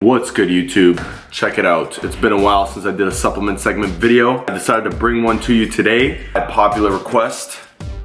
What's good, YouTube? Check it out. It's been a while since I did a supplement segment video. I decided to bring one to you today at popular request.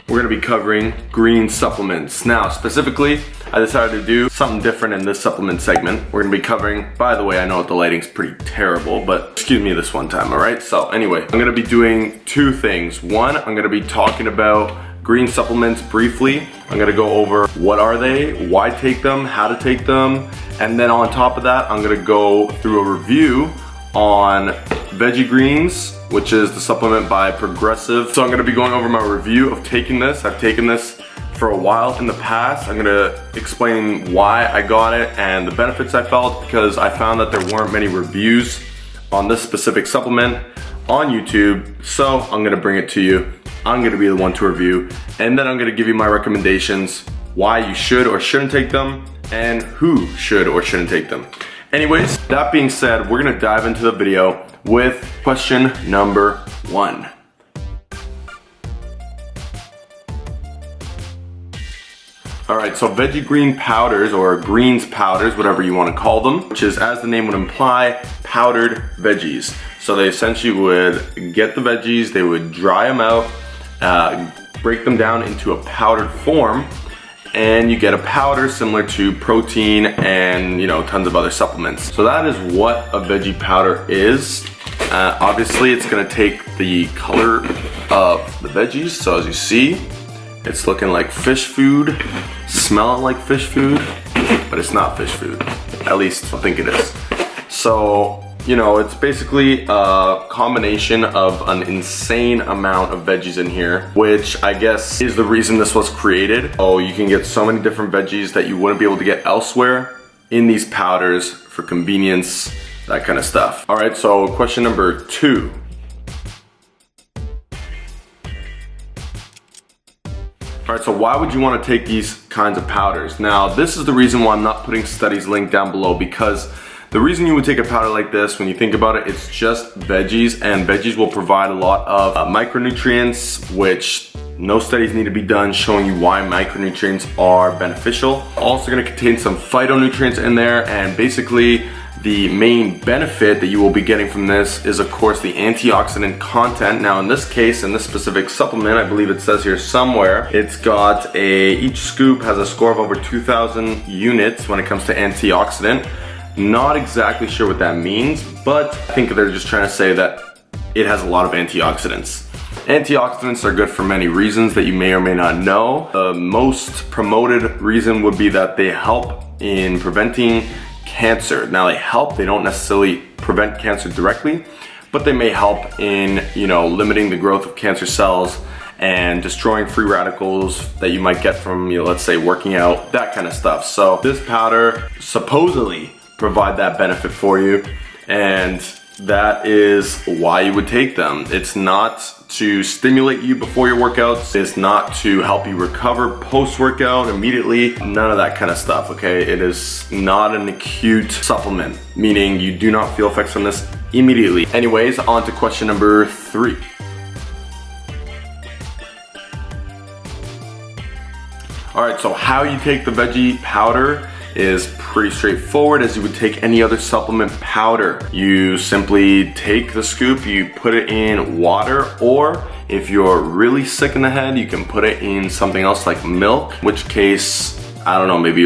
We're gonna be covering green supplements. Now, specifically, I decided to do something different in this supplement segment. We're gonna be covering, by the way, I know the lighting's pretty terrible, but excuse me this one time, all right? So anyway, I'm gonna be doing two things. One, I'm gonna be talking about green supplements briefly. I'm gonna go over what are they, why take them, how to take them, and then on top of that, I'm gonna go through a review on VegeGreens, which is the supplement by Progressive. So I'm gonna be going over my review of taking this. I've taken this for a while in the past. I'm gonna explain why I got it and the benefits I felt, because I found that there weren't many reviews on this specific supplement on YouTube. So I'm gonna bring it to you. I'm gonna be the one to review, and then I'm gonna give you my recommendations, why you should or shouldn't take them, and who should or shouldn't take them. Anyways, that being said, we're gonna dive into the video with question number one. All right, so VegeGreen powders, or greens powders, whatever you want to call them, which is, as the name would imply, powdered veggies. So they essentially would get the veggies, they would dry them out, break them down into a powdered form, and you get a powder similar to protein and, you know, tons of other supplements. So that is what a veggie powder is. Obviously, it's gonna take the color of the veggies. So as you see, it's looking like fish food, smelling like fish food, but it's not fish food. At least I think it is. So, you know, it's basically a combination of an insane amount of veggies in here, which I guess is the reason this was created. Oh, you can get so many different veggies that you wouldn't be able to get elsewhere in these powders for convenience, that kind of stuff. All right, so question number two. All right, so why would you want to take these kinds of powders? Now, this is the reason why I'm not putting studies linked down below, because the reason you would take a powder like this, when you think about it, it's just veggies, and veggies will provide a lot of micronutrients, which no studies need to be done showing you why micronutrients are beneficial. Also gonna contain some phytonutrients in there, and basically the main benefit that you will be getting from this is, of course, the antioxidant content. Now, in this case, in this specific supplement, I believe it says here somewhere, it's got each scoop has a score of over 2,000 units when it comes to antioxidant. Not exactly sure what that means, but I think they're just trying to say that it has a lot of antioxidants. Antioxidants are good for many reasons that you may or may not know. The most promoted reason would be that they help in preventing cancer. Now, they help, they don't necessarily prevent cancer directly, but they may help in, you know, limiting the growth of cancer cells and destroying free radicals that you might get from, you know, let's say working out, that kind of stuff. So this powder supposedly provide that benefit for you, and that is why you would take them. It's not to stimulate you before your workouts. It's not to help you recover post-workout immediately. None of that kind of stuff, okay? It is not an acute supplement, meaning you do not feel effects from this immediately. Anyways, on to question number three. All right, so how you take the veggie powder is pretty straightforward, as you would take any other supplement powder. You simply take the scoop, you put it in water, or if you're really sick in the head, you can put it in something else like milk, in which case, I don't know, maybe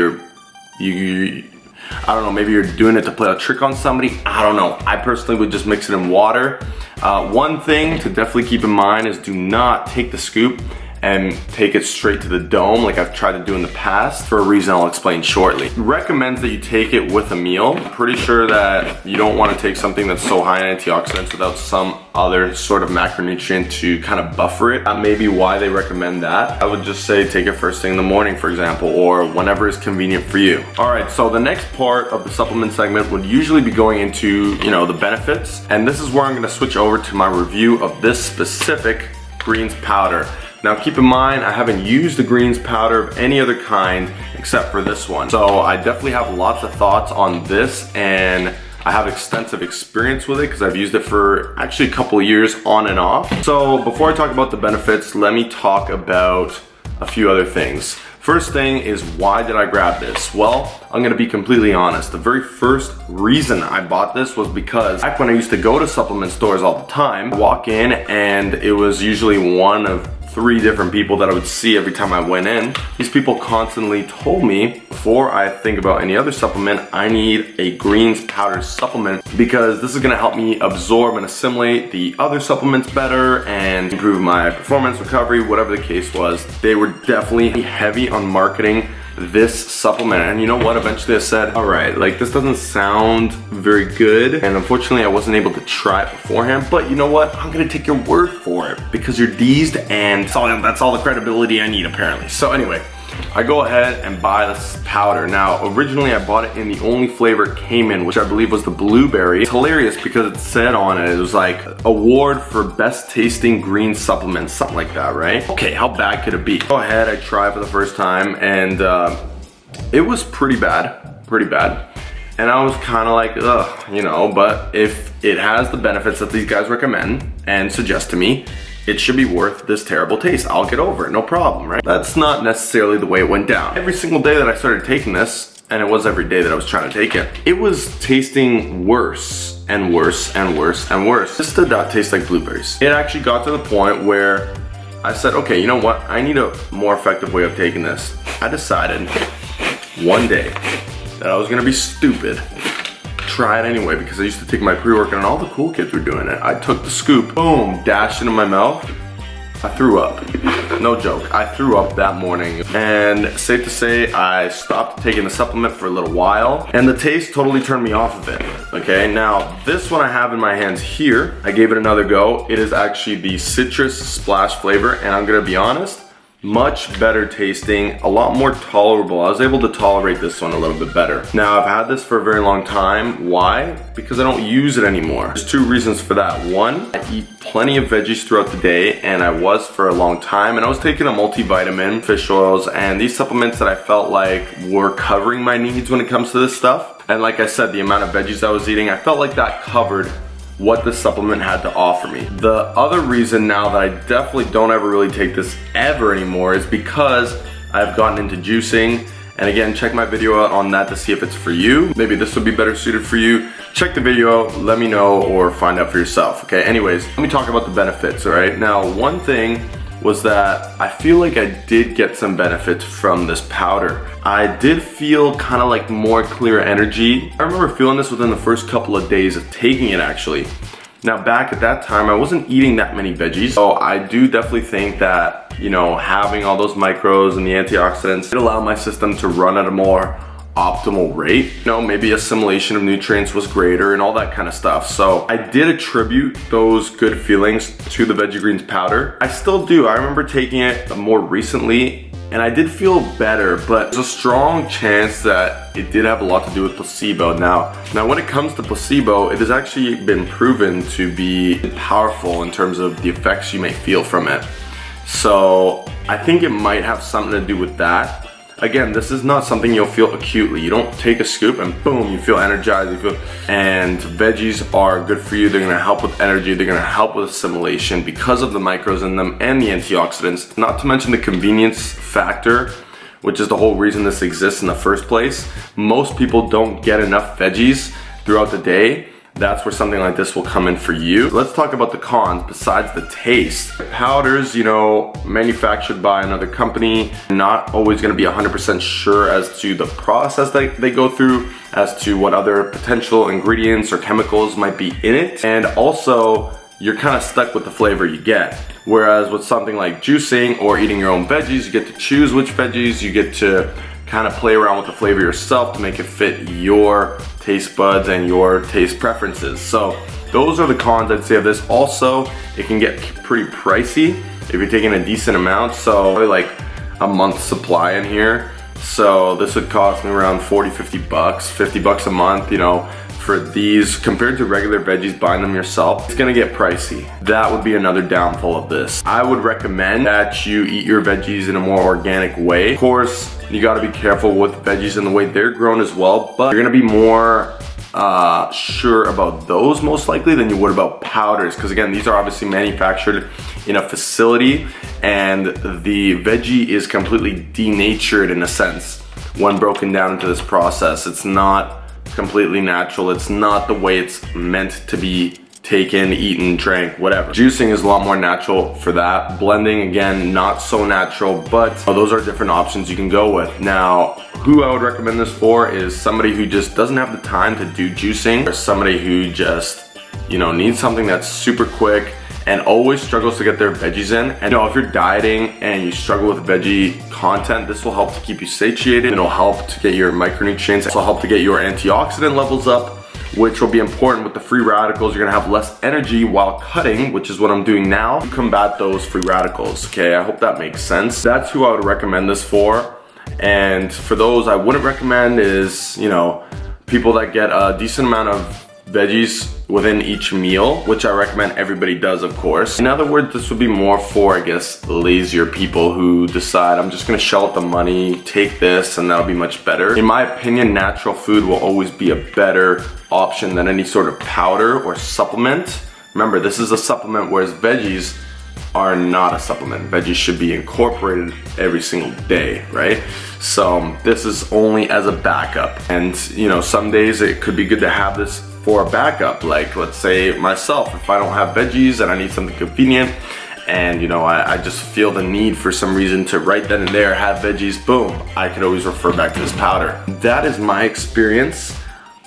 maybe you're doing it to play a trick on somebody. I don't know. I personally would just mix it in water. One thing to definitely keep in mind is do not take the scoop and take it straight to the dome like I've tried to do in the past, for a reason I'll explain shortly. It recommends that you take it with a meal. I'm pretty sure that you don't want to take something that's so high in antioxidants without some other sort of macronutrient to kind of buffer it. That may be why they recommend that. I would just say take it first thing in the morning, for example, or whenever is convenient for you. All right, so the next part of the supplement segment would usually be going into, you know, the benefits, and this is where I'm going to switch over to my review of this specific greens powder. Now, keep in mind, I haven't used the greens powder of any other kind except for this one. So I definitely have lots of thoughts on this, and I have extensive experience with it because I've used it for actually a couple of years on and off. So before I talk about the benefits, let me talk about a few other things. First thing is, why did I grab this? Well, I'm gonna be completely honest. The very first reason I bought this was because back when I used to go to supplement stores all the time, I walk in and it was usually one of 3 different people that I would see every time I went in. These people constantly told me, before I think about any other supplement, I need a greens powder supplement because this is gonna help me absorb and assimilate the other supplements better and improve my performance, recovery, whatever the case was. They were definitely heavy on marketing this supplement, and you know what, eventually I said, all right, like this doesn't sound very good, and unfortunately I wasn't able to try it beforehand, but you know what, I'm gonna take your word for it because you're deezed, and that's all the credibility I need apparently. So anyway, I go ahead and buy this powder. Now, originally I bought it in the only flavor it came in, which I believe was the blueberry. It's hilarious because it said on it was like, award for best tasting green supplement, something like that, right? Okay, how bad could it be? Go ahead, I tried for the first time, and it was pretty bad. And I was kind of like, ugh, you know, but if it has the benefits that these guys recommend and suggest to me, it should be worth this terrible taste. I'll get over it, no problem, right? That's not necessarily the way it went down. Every single day that I started taking this, and it was every day that I was trying to take it, it was tasting worse and worse and worse and worse. This did not taste like blueberries. It actually got to the point where I said, okay, you know what? I need a more effective way of taking this. I decided one day that I was gonna be stupid, try it anyway, because I used to take my pre-workout and all the cool kids were doing it. I took the scoop, boom, dashed into my mouth. I threw up. No joke, I threw up that morning. And safe to say, I stopped taking the supplement for a little while, and the taste totally turned me off of it. Okay, now this one I have in my hands here, I gave it another go. It is actually the citrus splash flavor, and I'm gonna be honest, much better tasting, a lot more tolerable. I was able to tolerate this one a little bit better. Now, I've had this for a very long time. Why? Because I don't use it anymore. There's 2 reasons for that. One, I eat plenty of veggies throughout the day, and I was for a long time, and I was taking a multivitamin, fish oils, and these supplements that I felt like were covering my needs when it comes to this stuff. And like I said, the amount of veggies I was eating, I felt like that covered what the supplement had to offer me. The other reason now that I definitely don't ever really take this ever anymore is because I've gotten into juicing. And again, check my video out on that to see if it's for you. Maybe this would be better suited for you. Check the video out, let me know, or find out for yourself, okay? Anyways, let me talk about the benefits, all right? Now, one thing was that I feel like I did get some benefits from this powder. I did feel kind of like more clear energy. I remember feeling this within the first couple of days of taking it actually. Now back at that time, I wasn't eating that many veggies, so I do definitely think that, you know, having all those micros and the antioxidants, it allowed my system to run at a more optimal rate. You know, maybe assimilation of nutrients was greater and all that kind of stuff. So I did attribute those good feelings to the VegeGreens powder. I still do. I remember taking it more recently and I did feel better, but there's a strong chance that it did have a lot to do with placebo. Now when it comes to placebo, it has actually been proven to be powerful in terms of the effects you may feel from it. So I think it might have something to do with that. Again, this is not something you'll feel acutely. You don't take a scoop and boom, you feel energized. And veggies are good for you. They're gonna help with energy. They're gonna help with assimilation because of the micros in them and the antioxidants. Not to mention the convenience factor, which is the whole reason this exists in the first place. Most people don't get enough veggies throughout the day. That's where something like this will come in for you. Let's talk about the cons besides the taste. Powders, you know, manufactured by another company, not always gonna be 100% sure as to the process that they go through, as to what other potential ingredients or chemicals might be in it. And also, you're kind of stuck with the flavor you get. Whereas with something like juicing or eating your own veggies, you get to choose which veggies, you get to kind of play around with the flavor yourself to make it fit your taste buds and your taste preferences. So those are the cons I'd say of this. Also, it can get pretty pricey if you're taking a decent amount. So probably like a month's supply in here. So this would cost me around 40, 50 bucks, 50 bucks a month, you know, for these compared to regular veggies buying them yourself. It's gonna get pricey. That would be another downfall of this. I would recommend that you eat your veggies in a more organic way. Of course, you gotta be careful with veggies and the way they're grown as well, but you're gonna be more sure about those most likely than you would about powders, because again, these are obviously manufactured in a facility, and the veggie is completely denatured in a sense when broken down into this process. It's not completely natural. It's not the way it's meant to be taken, eaten, drank, whatever. Juicing is a lot more natural for that. Blending, again, not so natural, but those are different options you can go with. Now, who I would recommend this for is somebody who just doesn't have the time to do juicing, or somebody who just, needs something that's super quick and always struggles to get their veggies in. And if you're dieting and you struggle with veggie content, this will help to keep you satiated. It'll help to get your micronutrients. It'll help to get your antioxidant levels up, which will be important with the free radicals. You're gonna have less energy while cutting, which is what I'm doing now, to combat those free radicals, okay? I hope that makes sense. That's who I would recommend this for. And for those I wouldn't recommend is, people that get a decent amount of veggies within each meal, which I recommend everybody does, of course. In other words, this would be more for, I guess, lazier people who decide, I'm just gonna shell out the money, take this, and that'll be much better. In my opinion, natural food will always be a better option than any sort of powder or supplement. Remember, this is a supplement, whereas veggies are not a supplement. Veggies should be incorporated every single day, right? So this is only as a backup. And some days it could be good to have this for a backup. Like, let's say myself, if I don't have veggies and I need something convenient, and I just feel the need for some reason to right then and there have veggies, boom, I could always refer back to this powder. That is my experience.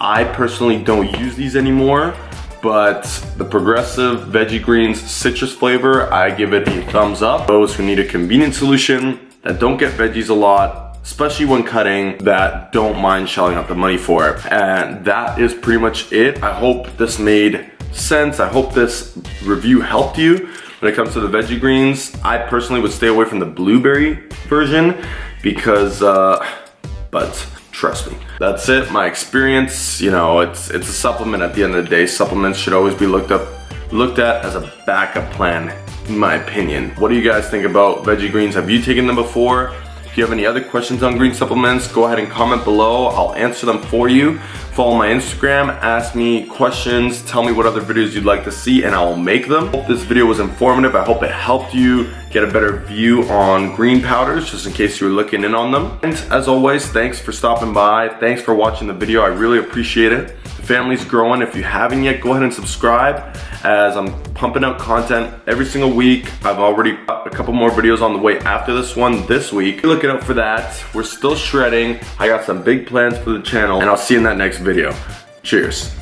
I personally don't use these anymore, but the Progressive VegeGreens citrus flavor, I give it a thumbs up. Those who need a convenient solution, that don't get veggies a lot, especially when cutting, that don't mind shelling out the money for it. And that is pretty much it. I hope this made sense. I hope this review helped you when it comes to the VegeGreens. I personally would stay away from the blueberry version because, but trust me. That's it, my experience. It's a supplement at the end of the day. Supplements should always be looked at as a backup plan, in my opinion. What do you guys think about VegeGreens? Have you taken them before? If you have any other questions on green supplements, go ahead and comment below. I'll answer them for you. Follow my Instagram, ask me questions, tell me what other videos you'd like to see, and I'll make them. I hope this video was informative. I hope it helped you get a better view on green powders, just in case you were looking in on them. And as always, thanks for stopping by. Thanks for watching the video. I really appreciate it. The family's growing. If you haven't yet, go ahead and subscribe, as I'm pumping out content every single week. I've already got a couple more videos on the way after this one this week. Be looking out for that. We're still shredding. I got some big plans for the channel, and I'll see you in that next video. Cheers.